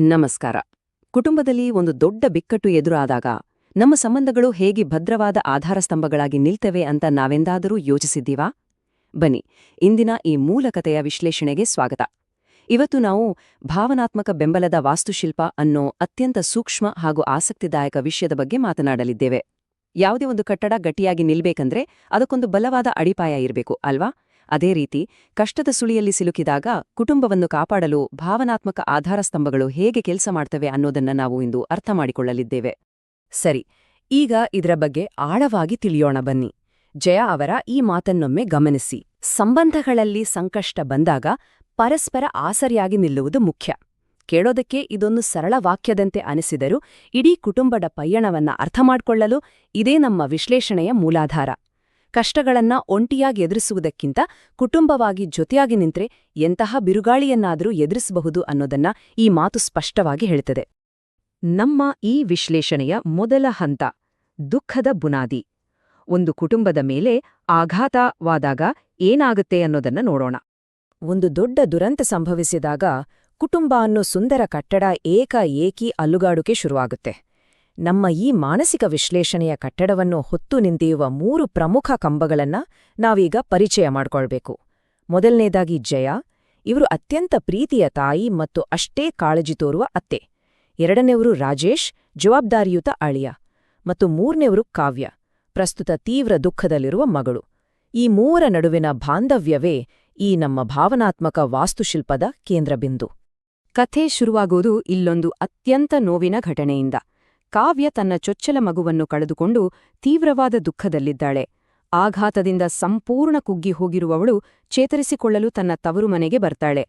ನಮಸ್ಕಾರ. ಕುಟುಂಬದಲ್ಲಿ ಒಂದು ದೊಡ್ಡ ಬಿಕ್ಕಟ್ಟು ಎದುರಾದಾಗ ನಮ್ಮ ಸಂಬಂಧಗಳು ಹೇಗೆ ಭದ್ರವಾದ ಆಧಾರಸ್ತಂಭಗಳಾಗಿ ನಿಲ್ತವೆ ಅಂತ ನಾವೆಂದಾದರೂ ಯೋಚಿಸಿದ್ದೀವಾ? ಬನ್ನಿ, ಇಂದಿನ ಈ ಮೂಲ ಕಥೆಯ ವಿಶ್ಲೇಷಣೆಗೆ ಸ್ವಾಗತ. ಇವತ್ತು ನಾವು ಭಾವನಾತ್ಮಕ ಬೆಂಬಲದ ವಾಸ್ತುಶಿಲ್ಪ ಅನ್ನೋ ಅತ್ಯಂತ ಸೂಕ್ಷ್ಮ ಹಾಗೂ ಆಸಕ್ತಿದಾಯಕ ವಿಷಯದ ಬಗ್ಗೆ ಮಾತನಾಡಲಿದ್ದೇವೆ. ಯಾವುದೇ ಒಂದು ಕಟ್ಟಡ ಗಟ್ಟಿಯಾಗಿ ನಿಲ್ಬೇಕಂದ್ರೆ ಅದಕ್ಕೊಂದು ಬಲವಾದ ಅಡಿಪಾಯ ಇರಬೇಕು ಅಲ್ವಾ? ಅದೇ ರೀತಿ ಕಷ್ಟದ ಸುಳಿಯಲ್ಲಿ ಸಿಲುಕಿದಾಗ ಕುಟುಂಬವನ್ನು ಕಾಪಾಡಲು ಭಾವನಾತ್ಮಕ ಆಧಾರಸ್ತಂಭಗಳು ಹೇಗೆ ಕೆಲಸ ಮಾಡ್ತವೆ ಅನ್ನೋದನ್ನ ನಾವು ಇಂದು ಅರ್ಥ ಮಾಡಿಕೊಳ್ಳಲಿದ್ದೇವೆ. ಸರಿ, ಈಗ ಇದರ ಬಗ್ಗೆ ಆಳವಾಗಿ ತಿಳಿಯೋಣ ಬನ್ನಿ. ಜಯ ಅವರ ಈ ಮಾತನ್ನೊಮ್ಮೆ ಗಮನಿಸಿ. ಸಂಬಂಧಗಳಲ್ಲಿ ಸಂಕಷ್ಟ ಬಂದಾಗ ಪರಸ್ಪರ ಆಸರಿಯಾಗಿ ನಿಲ್ಲುವುದು ಮುಖ್ಯ. ಕೇಳೋದಕ್ಕೆ ಇದೊಂದು ಸರಳ ವಾಕ್ಯದಂತೆ ಅನಿಸಿದರೂ ಇಡೀ ಕುಟುಂಬದ ಪಯಣವನ್ನ ಅರ್ಥಮಾಡ್ಕೊಳ್ಳಲು ಇದೇ ನಮ್ಮ ವಿಶ್ಲೇಷಣೆಯ ಮೂಲಾಧಾರ. ಕಷ್ಟಗಳನ್ನ ಒಂಟಿಯಾಗಿ ಎದುರಿಸುವುದಕ್ಕಿಂತ ಕುಟುಂಬವಾಗಿ ಜೊತೆಯಾಗಿ ನಿಂತ್ರೆ ಎಂತಹ ಬಿರುಗಾಳಿಯನ್ನಾದರೂ ಎದುರಿಸಬಹುದು ಅನ್ನೋದನ್ನ ಈ ಮಾತು ಸ್ಪಷ್ಟವಾಗಿ ಹೇಳುತ್ತದೆ. ನಮ್ಮ ಈ ವಿಶ್ಲೇಷಣೆಯ ಮೊದಲ ಹಂತ ದುಃಖದ ಬುನಾದಿ. ಒಂದು ಕುಟುಂಬದ ಮೇಲೆ ಆಘಾತವಾದಾಗ ಏನಾಗುತ್ತೆ ಅನ್ನೋದನ್ನ ನೋಡೋಣ. ಒಂದು ದೊಡ್ಡ ದುರಂತ ಸಂಭವಿಸಿದಾಗ ಕುಟುಂಬ ಅನ್ನೋ ಸುಂದರ ಕಟ್ಟಡ ಏಕಿ ಅಲ್ಲುಗಾಡುಕೆ ಶುರುವಾಗುತ್ತೆ. ನಮ್ಮ ಈ ಮಾನಸಿಕ ವಿಶ್ಲೇಷಣೆಯ ಕಟ್ಟಡವನ್ನು ಹೊತ್ತು ನಿಂತಿರುವ 3 ಪ್ರಮುಖ ಕಂಬಗಳನ್ನ ನಾವೀಗ ಪರಿಚಯ ಮಾಡ್ಕೊಳ್ಬೇಕು. ಮೊದಲನೇದಾಗಿ ಜಯ. ಇವರು ಅತ್ಯಂತ ಪ್ರೀತಿಯ ತಾಯಿ ಮತ್ತು ಅಷ್ಟೇ ಕಾಳಜಿ ತೋರುವ ಅತ್ತೆ. ಎರಡನೇವರು ರಾಜೇಶ್, ಜವಾಬ್ದಾರಿಯುತ ಅಳಿಯ. ಮತ್ತು ಮೂರನೇವರು ಕಾವ್ಯ, ಪ್ರಸ್ತುತ ತೀವ್ರ ದುಃಖದಲ್ಲಿರುವ ಮಗಳು. ಈ 3ರ ನಡುವಿನ ಬಾಂಧವ್ಯವೇ ಈ ನಮ್ಮ ಭಾವನಾತ್ಮಕ ವಾಸ್ತುಶಿಲ್ಪದ ಕೇಂದ್ರಬಿಂದು. ಕಥೆ ಶುರುವಾಗೋದು ಇಲ್ಲೊಂದು ಅತ್ಯಂತ ನೋವಿನ ಘಟನೆಯಿಂದ. ಕಾವ್ಯ ತನ್ನ ಚೊಚ್ಚಲ ಮಗುವನ್ನು ಕಳೆದುಕೊಂಡು ತೀವ್ರವಾದ ದುಃಖದಲ್ಲಿದ್ದಾಳೆ. ಆಘಾತದಿಂದ ಸಂಪೂರ್ಣ ಕುಗ್ಗಿ ಹೋಗಿರುವವಳು ಚೇತರಿಸಿಕೊಳ್ಳಲು ತನ್ನ ತವರು ಮನೆಗೆ ಬರ್ತಾಳೆ.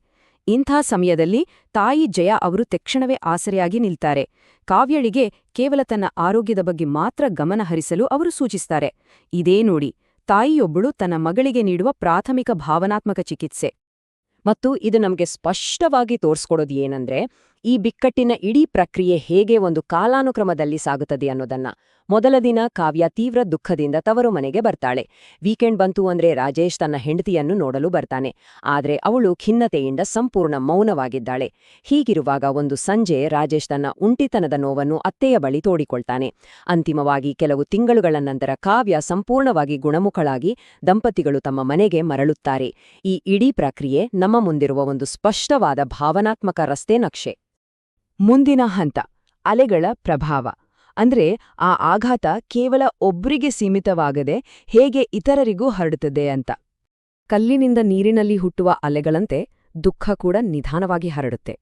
ಇಂಥ ಸಮಯದಲ್ಲಿ ತಾಯಿ ಜಯ ಅವರು ತಕ್ಷಣವೇ ಆಸರೆಯಾಗಿ ನಿಲ್ತಾರೆ. ಕಾವ್ಯಳಿಗೆ ಕೇವಲ ತನ್ನ ಆರೋಗ್ಯದ ಬಗ್ಗೆ ಮಾತ್ರ ಗಮನ ಹರಿಸಲು ಅವರು ಸೂಚಿಸ್ತಾರೆ. ಇದೇ ನೋಡಿ, ತಾಯಿಯೊಬ್ಬಳು ತನ್ನ ಮಗಳಿಗೆ ನೀಡುವ ಪ್ರಾಥಮಿಕ ಭಾವನಾತ್ಮಕ ಚಿಕಿತ್ಸೆ. ಮತ್ತು ಇದು ನಮಗೆ ಸ್ಪಷ್ಟವಾಗಿ ತೋರಿಸ್ಕೊಡೋದು ಏನಂದ್ರೆ, ಈ ಬಿಕ್ಕಟ್ಟಿನ ಇಡೀ ಪ್ರಕ್ರಿಯೆ ಹೇಗೆ ಒಂದು ಕಾಲಾನುಕ್ರಮದಲ್ಲಿ ಸಾಗುತ್ತದೆ ಅನ್ನೋದನ್ನ. ಮೊದಲ ದಿನ ಕಾವ್ಯ ತೀವ್ರ ದುಃಖದಿಂದ ತವರು ಮನೆಗೆ ಬರ್ತಾಳೆ. ವೀಕೆಂಡ್ ಬಂತು ಅಂದ್ರೆ ರಾಜೇಶ್ ತನ್ನ ಹೆಂಡತಿಯನ್ನು ನೋಡಲು ಬರ್ತಾನೆ. ಆದ್ರೆ ಅವಳು ಖಿನ್ನತೆಯಿಂದ ಸಂಪೂರ್ಣ ಮೌನವಾಗಿದ್ದಾಳೆ. ಹೀಗಿರುವಾಗ ಒಂದು ಸಂಜೆ ರಾಜೇಶ್ ತನ್ನ ಉಂಟಿತನದ ನೋವನ್ನು ಅತ್ತೆಯ ಬಳಿ ತೋಡಿಕೊಳ್ತಾನೆ. ಅಂತಿಮವಾಗಿ ಕೆಲವು ತಿಂಗಳುಗಳ ನಂತರ ಕಾವ್ಯ ಸಂಪೂರ್ಣವಾಗಿ ಗುಣಮುಖಳಾಗಿ ದಂಪತಿಗಳು ತಮ್ಮ ಮನೆಗೆ ಮರಳುತ್ತಾರೆ. ಈ ಇಡೀ ಪ್ರಕ್ರಿಯೆ ನಮ್ಮ ಮುಂದಿರುವ ಒಂದು ಸ್ಪಷ್ಟವಾದ ಭಾವನಾತ್ಮಕ ರಸ್ತೆ ನಕ್ಷೆ. ಮುಂದಿನ ಹಂತ ಅಲೆಗಳ ಪ್ರಭಾವ. ಅಂದ್ರೆ ಆ ಆಘಾತ ಕೇವಲ ಒಬ್ರಿಗೆ ಸೀಮಿತವಾಗದೆ ಹೇಗೆ ಇತರರಿಗೂ ಹರಡುತ್ತದೆ ಅಂತ. ಕಲ್ಲಿನಿಂದ ನೀರಿನಲ್ಲಿ ಹುಟ್ಟುವ ಅಲೆಗಳಂತೆ ದುಃಖ ಕೂಡ ನಿಧಾನವಾಗಿ ಹರಡುತ್ತೆ.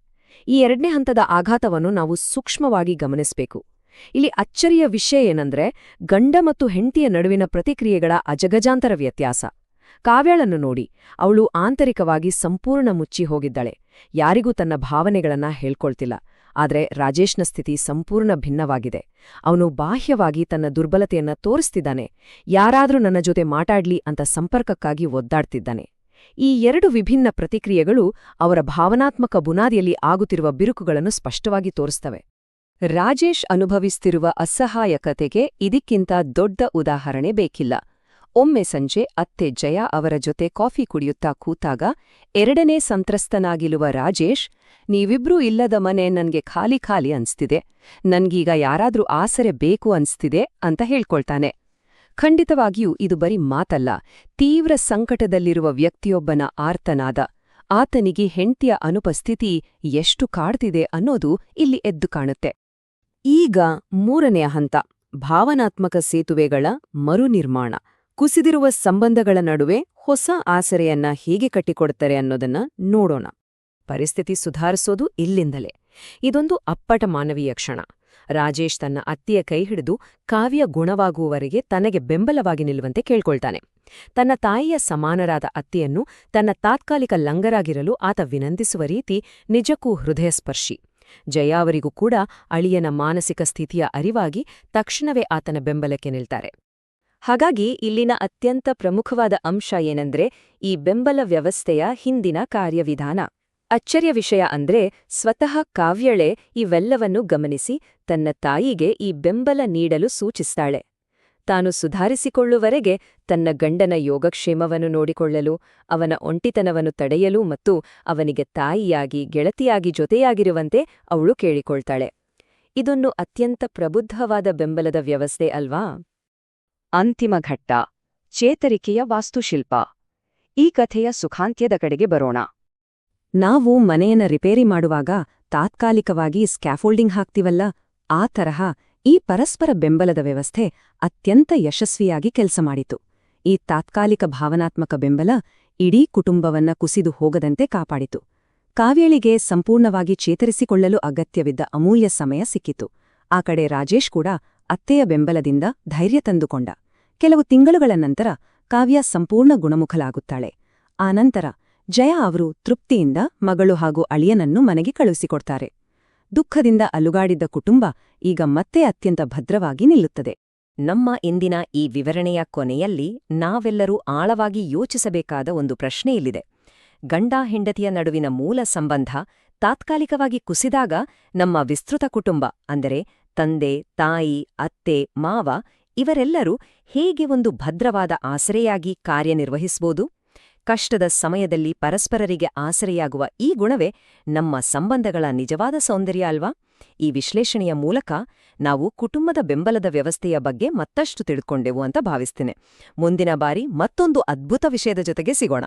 ಈ 2ನೇ ಹಂತದ ಆಘಾತವನ್ನು ನಾವು ಸೂಕ್ಷ್ಮವಾಗಿ ಗಮನಿಸಬೇಕು. ಇಲ್ಲಿ ಅಚ್ಚರಿಯ ವಿಷಯ ಏನಂದ್ರೆ, ಗಂಡ ಮತ್ತು ಹೆಂಡತಿಯ ನಡುವಿನ ಪ್ರತಿಕ್ರಿಯೆಗಳ ಅಜಗಜಾಂತರ ವ್ಯತ್ಯಾಸ. ಕಾವ್ಯಳನ್ನು ನೋಡಿ, ಅವಳು ಆಂತರಿಕವಾಗಿ ಸಂಪೂರ್ಣ ಮುಚ್ಚಿ ಹೋಗಿದ್ದಾಳೆ. ಯಾರಿಗೂ ತನ್ನ ಭಾವನೆಗಳನ್ನ ಹೇಳ್ಕೊಳ್ತಿಲ್ಲ. ಆದ್ರೆ ರಾಜೇಶ್ನ ಸ್ಥಿತಿ ಸಂಪೂರ್ಣ ಭಿನ್ನವಾಗಿದೆ. ಅವನು ಬಾಹ್ಯವಾಗಿ ತನ್ನ ದುರ್ಬಲತೆಯನ್ನ ತೋರಿಸ್ತಿದ್ದಾನೆ. ಯಾರಾದ್ರೂ ನನ್ನ ಜೊತೆ ಮಾತಾಡ್ಲಿ ಅಂತ ಸಂಪರ್ಕಕ್ಕಾಗಿ ಒದ್ದಾಡ್ತಿದ್ದಾನೆ. ಈ 2 ವಿಭಿನ್ನ ಪ್ರತಿಕ್ರಿಯೆಗಳು ಅವರ ಭಾವನಾತ್ಮಕ ಬುನಾದಿಯಲ್ಲಿ ಆಗುತ್ತಿರುವ ಬಿರುಕುಗಳನ್ನು ಸ್ಪಷ್ಟವಾಗಿ ತೋರಿಸ್ತವೆ. ರಾಜೇಶ್ ಅನುಭವಿಸ್ತಿರುವ ಅಸಹಾಯಕತೆಗೆ ಇದಕ್ಕಿಂತ ದೊಡ್ಡ ಉದಾಹರಣೆ ಬೇಕಿಲ್ಲ. ಒಮ್ಮೆ ಸಂಜೆ ಅತ್ತೆ ಜಯ ಅವರ ಜೊತೆ ಕಾಫಿ ಕುಡಿಯುತ್ತಾ ಕೂತಾಗ 2ನೇ ಸಂತ್ರಸ್ತನಾಗಿರುವ ರಾಜೇಶ್, ನೀವಿಬ್ರೂ ಇಲ್ಲದ ಮನೆ ನನ್ಗೆ ಖಾಲಿ ಖಾಲಿ ಅನ್ಸ್ತಿದೆ, ನನ್ಗೀಗ ಯಾರಾದ್ರೂ ಆಸರೆ ಬೇಕು ಅನ್ಸ್ತಿದೆ ಅಂತ ಹೇಳ್ಕೊಳ್ತಾನೆ. ಖಂಡಿತವಾಗಿಯೂ ಇದು ಬರೀ ಮಾತಲ್ಲ, ತೀವ್ರ ಸಂಕಟದಲ್ಲಿರುವ ವ್ಯಕ್ತಿಯೊಬ್ಬನ ಆರ್ತನಾದ. ಆತನಿಗೆ ಹೆಂಡ್ತಿಯ ಅನುಪಸ್ಥಿತಿ ಎಷ್ಟು ಕಾಡ್ತಿದೆ ಅನ್ನೋದು ಇಲ್ಲಿ ಎದ್ದು ಕಾಣುತ್ತೆ. ಈಗ 3ನೇ ಹಂತ ಭಾವನಾತ್ಮಕ ಸೇತುವೆಗಳ ಮರುನಿರ್ಮಾಣ. ಕುಸಿದಿರುವ ಸಂಬಂಧಗಳ ನಡುವೆ ಹೊಸ ಆಸರೆಯನ್ನ ಹೇಗೆ ಕಟ್ಟಿಕೊಡ್ತಾರೆ ಅನ್ನೋದನ್ನ ನೋಡೋಣ. ಪರಿಸ್ಥಿತಿ ಸುಧಾರಿಸೋದು ಇಲ್ಲಿಂದಲೇ. ಇದೊಂದು ಅಪ್ಪಟ ಮಾನವೀಯ ಕ್ಷಣ. ರಾಜೇಶ್ ತನ್ನ ಅತ್ತೆಯ ಕೈ ಹಿಡಿದು ಕಾವ್ಯ ಗುಣವಾಗುವವರೆಗೆ ತನಗೆ ಬೆಂಬಲವಾಗಿ ನಿಲ್ಲುವಂತೆ ಕೇಳ್ಕೊಳ್ತಾನೆ. ತನ್ನ ತಾಯಿಯ ಸಮಾನರಾದ ಅತ್ತೆಯನ್ನು ತನ್ನ ತಾತ್ಕಾಲಿಕ ಲಂಗರಾಗಿರಲು ಆತ ವಿನಂತಿಸುವ ರೀತಿ ನಿಜಕ್ಕೂ ಹೃದಯಸ್ಪರ್ಶಿ. ಜಯ ಅವರಿಗೂ ಕೂಡ ಅಳಿಯನ ಮಾನಸಿಕ ಸ್ಥಿತಿಯ ಅರಿವಾಗಿ ತಕ್ಷಣವೇ ಆತನ ಬೆಂಬಲಕ್ಕೆ ನಿಲ್ತಾರೆ. ಹಾಗಾಗಿ ಇಲ್ಲಿನ ಅತ್ಯಂತ ಪ್ರಮುಖವಾದ ಅಂಶ ಏನಂದ್ರೆ, ಈ ಬೆಂಬಲ ವ್ಯವಸ್ಥೆಯ ಹಿಂದಿನ ಕಾರ್ಯವಿಧಾನ. ಅಚ್ಚರಿಯ ವಿಷಯ ಅಂದ್ರೆ, ಸ್ವತಃ ಕಾವ್ಯಳೆ ಇವೆಲ್ಲವನ್ನು ಗಮನಿಸಿ ತನ್ನ ತಾಯಿಗೆ ಈ ಬೆಂಬಲ ನೀಡಲು ಸೂಚಿಸ್ತಾಳೆ. ತಾನು ಸುಧಾರಿಸಿಕೊಳ್ಳುವರೆಗೆ ತನ್ನ ಗಂಡನ ಯೋಗಕ್ಷೇಮವನ್ನು ನೋಡಿಕೊಳ್ಳಲು, ಅವನ ಒಂಟಿತನವನ್ನು ತಡೆಯಲು ಮತ್ತು ಅವನಿಗೆ ತಾಯಿಯಾಗಿ ಗೆಳತಿಯಾಗಿ ಜೊತೆಯಾಗಿರುವಂತೆ ಅವಳು ಕೇಳಿಕೊಳ್ತಾಳೆ. ಇದೊಂದು ಅತ್ಯಂತ ಪ್ರಬುದ್ಧವಾದ ಬೆಂಬಲದ ವ್ಯವಸ್ಥೆ ಅಲ್ವಾ? ಅಂತಿಮ ಘಟ್ಟ, ಚೇತರಿಕೆಯ ವಾಸ್ತುಶಿಲ್ಪ. ಈ ಕಥೆಯ ಸುಖಾಂತ್ಯದ ಕಡೆಗೆ ಬರೋಣ. ನಾವು ಮನೆಯನ್ನ ರಿಪೇರಿ ಮಾಡುವಾಗ ತಾತ್ಕಾಲಿಕವಾಗಿ ಸ್ಕ್ಯಾಫೋಲ್ಡಿಂಗ್ ಹಾಕ್ತಿವಲ್ಲ, ಆ ತರಹ ಈ ಪರಸ್ಪರ ಬೆಂಬಲದ ವ್ಯವಸ್ಥೆ ಅತ್ಯಂತ ಯಶಸ್ವಿಯಾಗಿ ಕೆಲಸ ಮಾಡಿತು. ಈ ತಾತ್ಕಾಲಿಕ ಭಾವನಾತ್ಮಕ ಬೆಂಬಲ ಇಡೀ ಕುಟುಂಬವನ್ನ ಕುಸಿದು ಹೋಗದಂತೆ ಕಾಪಾಡಿತು. ಕಾವ್ಯಳಿಗೆ ಸಂಪೂರ್ಣವಾಗಿ ಚೇತರಿಸಿಕೊಳ್ಳಲು ಅಗತ್ಯವಿದ್ದ ಅಮೂಲ್ಯ ಸಮಯ ಸಿಕ್ಕಿತು. ಆ ಕಡೆ ರಾಜೇಶ್ ಕೂಡ ಅತ್ತೆಯ ಬೆಂಬಲದಿಂದ ಧೈರ್ಯ ತಂದುಕೊಂಡ. ಕೆಲವು ತಿಂಗಳುಗಳ ನಂತರ ಕಾವ್ಯ ಸಂಪೂರ್ಣ ಗುಣಮುಖಲಾಗುತ್ತಾಳೆ. ಆನಂತರ ಜಯ ಅವರು ತೃಪ್ತಿಯಿಂದ ಮಗಳು ಹಾಗೂ ಅಳಿಯನನ್ನು ಮನೆಗೆ ಕಳುಹಿಸಿಕೊಡ್ತಾರೆ. ದುಃಖದಿಂದ ಅಲುಗಾಡಿದ್ದ ಕುಟುಂಬ ಈಗ ಮತ್ತೆ ಅತ್ಯಂತ ಭದ್ರವಾಗಿ ನಿಲ್ಲುತ್ತದೆ. ನಮ್ಮ ಇಂದಿನ ಈ ವಿವರಣೆಯ ಕೊನೆಯಲ್ಲಿ ನಾವೆಲ್ಲರೂ ಆಳವಾಗಿ ಯೋಚಿಸಬೇಕಾದ ಒಂದು ಪ್ರಶ್ನೆ ಇಲ್ಲಿದೆ. ಗಂಡ-ಹೆಂಡತಿಯ ನಡುವಿನ ಮೂಲ ಸಂಬಂಧ ತಾತ್ಕಾಲಿಕವಾಗಿ ಕುಸಿದಾಗ ನಮ್ಮ ವಿಸ್ತೃತ ಕುಟುಂಬ ಅಂದರೆ ತಂದೆ, ತಾಯಿ, ಅತ್ತೆ, ಮಾವ ಇವರೆಲ್ಲರೂ ಹೇಗೆ ಒಂದು ಭದ್ರವಾದ ಆಸರೆಯಾಗಿ ಕಾರ್ಯನಿರ್ವಹಿಸಬಹುದು? ಕಷ್ಟದ ಸಮಯದಲ್ಲಿ ಪರಸ್ಪರರಿಗೆ ಆಸರೆಯಾಗುವ ಈ ಗುಣವೇ ನಮ್ಮ ಸಂಬಂಧಗಳ ನಿಜವಾದ ಸೌಂದರ್ಯ ಅಲ್ವಾ? ಈ ವಿಶ್ಲೇಷಣೆಯ ಮೂಲಕ ನಾವು ಕುಟುಂಬದ ಬೆಂಬಲದ ವ್ಯವಸ್ಥೆಯ ಬಗ್ಗೆ ಮತ್ತಷ್ಟು ತಿಳ್ಕೊಂಡೆವು ಅಂತ ಭಾವಿಸ್ತೇನೆ. ಮುಂದಿನ ಬಾರಿ ಮತ್ತೊಂದು ಅದ್ಭುತ ವಿಷಯದ ಜೊತೆಗೆ ಸಿಗೋಣ.